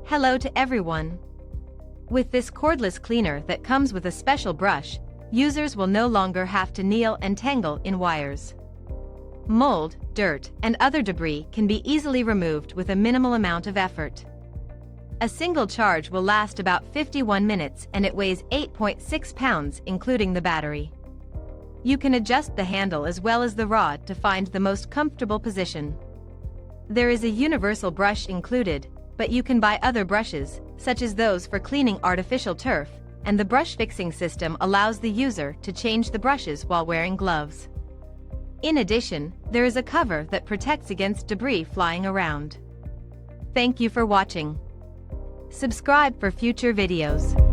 Hello to everyone. With this cordless cleaner that comes with a special brush, users will no longer have to kneel and tangle in wires. Mold, dirt, and other debris can be easily removed with a minimal amount of effort. A single charge will last about 51 minutes and it weighs 8.6 pounds including the battery. You can adjust the handle as well as the rod to find the most comfortable position. There is a universal brush included, but you can buy other brushes, such as those for cleaning artificial turf, and the brush fixing system allows the user to change the brushes while wearing gloves. In addition, there is a cover that protects against debris flying around. Thank you for watching. Subscribe for future videos.